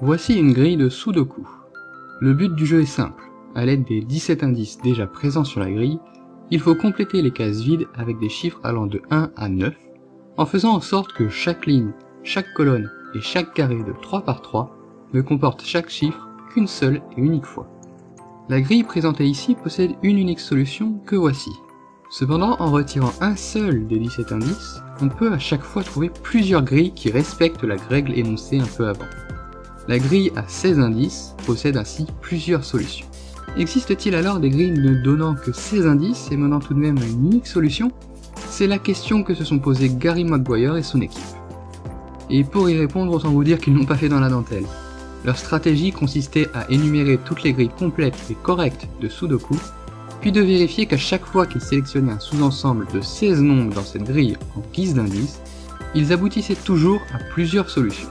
Voici une grille de Sudoku. Le but du jeu est simple. À l'aide des 17 indices déjà présents sur la grille, il faut compléter les cases vides avec des chiffres allant de 1 à 9, en faisant en sorte que chaque ligne, chaque colonne et chaque carré de 3 par 3 ne comporte chaque chiffre qu'une seule et unique fois. La grille présentée ici possède une unique solution que voici. Cependant, en retirant un seul des 17 indices, on peut à chaque fois trouver plusieurs grilles qui respectent la règle énoncée un peu avant. La grille à 16 indices possède ainsi plusieurs solutions. Existe-t-il alors des grilles ne donnant que 16 indices et menant tout de même à une unique solution? C'est la question que se sont posées Gary McGuire et son équipe. Et pour y répondre, autant vous dire qu'ils n'ont pas fait dans la dentelle. Leur stratégie consistait à énumérer toutes les grilles complètes et correctes de Sudoku, puis de vérifier qu'à chaque fois qu'ils sélectionnaient un sous-ensemble de 16 nombres dans cette grille en guise d'indice, ils aboutissaient toujours à plusieurs solutions.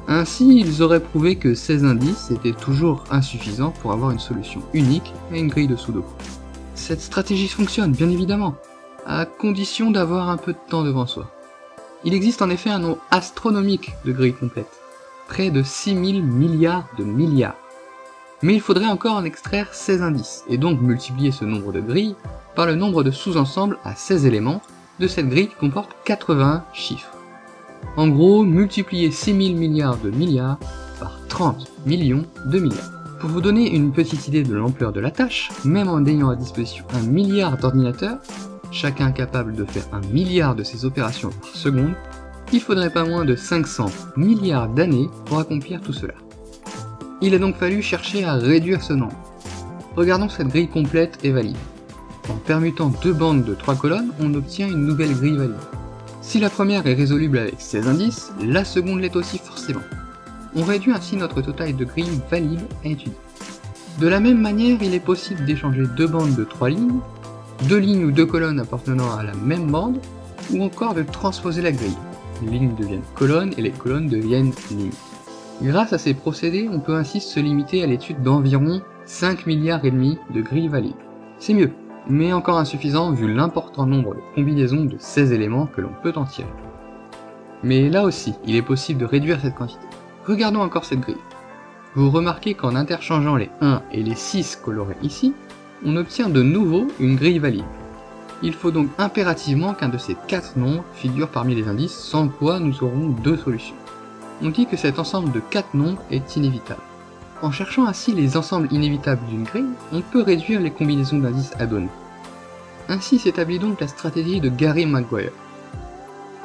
Ainsi, ils auraient prouvé que 16 indices étaient toujours insuffisants pour avoir une solution unique à une grille de Sudoku. Cette stratégie fonctionne, bien évidemment, à condition d'avoir un peu de temps devant soi. Il existe en effet un nombre astronomique de grilles complètes, près de 6000 milliards de milliards. Mais il faudrait encore en extraire 16 indices, et donc multiplier ce nombre de grilles par le nombre de sous-ensembles à 16 éléments de cette grille qui comporte 81 chiffres. En gros, multiplier 6000 milliards de milliards par 30 millions de milliards. Pour vous donner une petite idée de l'ampleur de la tâche, même en ayant à disposition 1 milliard d'ordinateurs, chacun capable de faire 1 milliard de ces opérations par seconde, il faudrait pas moins de 500 milliards d'années pour accomplir tout cela. Il a donc fallu chercher à réduire ce nombre. Regardons cette grille complète et valide. En permutant deux bandes de 3 colonnes, on obtient une nouvelle grille valide. Si la première est résoluble avec 16 indices, la seconde l'est aussi forcément. On réduit ainsi notre total de grilles valides à étudier. De la même manière, il est possible d'échanger deux bandes de 3 lignes, 2 lignes ou 2 colonnes appartenant à la même bande, ou encore de transposer la grille. Les lignes deviennent colonnes et les colonnes deviennent lignes. Grâce à ces procédés, on peut ainsi se limiter à l'étude d'environ 5 milliards et demi de grilles valides. C'est mieux, mais encore insuffisant vu l'important nombre de combinaisons de 16 éléments que l'on peut en tirer. Mais là aussi, il est possible de réduire cette quantité. Regardons encore cette grille. Vous remarquez qu'en interchangeant les 1 et les 6 colorés ici, on obtient de nouveau une grille valide. Il faut donc impérativement qu'un de ces 4 nombres figure parmi les indices, sans quoi nous aurons 2 solutions. On dit que cet ensemble de 4 nombres est inévitable. En cherchant ainsi les ensembles inévitables d'une grille, on peut réduire les combinaisons d'indices à donner. Ainsi s'établit donc la stratégie de Gary McGuire.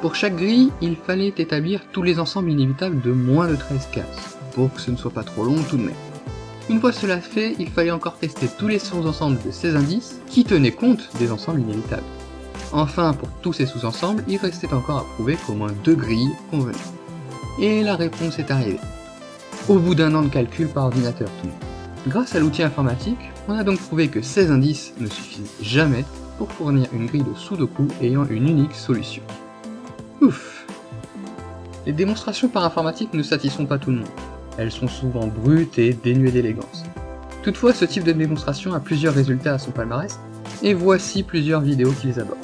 Pour chaque grille, il fallait établir tous les ensembles inévitables de moins de 13 cases, pour que ce ne soit pas trop long tout de même. Une fois cela fait, il fallait encore tester tous les sous-ensembles de ces indices qui tenaient compte des ensembles inévitables. Enfin, pour tous ces sous-ensembles, il restait encore à prouver qu'au moins 2 grilles convenaient. Et la réponse est arrivée. Au bout d'un an de calcul par ordinateur tout de même. Grâce à l'outil informatique, on a donc prouvé que 16 indices ne suffisent jamais pour fournir une grille de Sudoku ayant une unique solution. Ouf! Les démonstrations par informatique ne satisfont pas tout le monde. Elles sont souvent brutes et dénuées d'élégance. Toutefois, ce type de démonstration a plusieurs résultats à son palmarès, et voici plusieurs vidéos qui les abordent.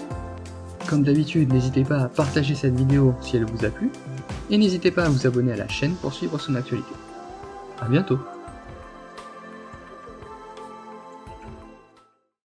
Comme d'habitude, n'hésitez pas à partager cette vidéo si elle vous a plu, et n'hésitez pas à vous abonner à la chaîne pour suivre son actualité. A bientôt!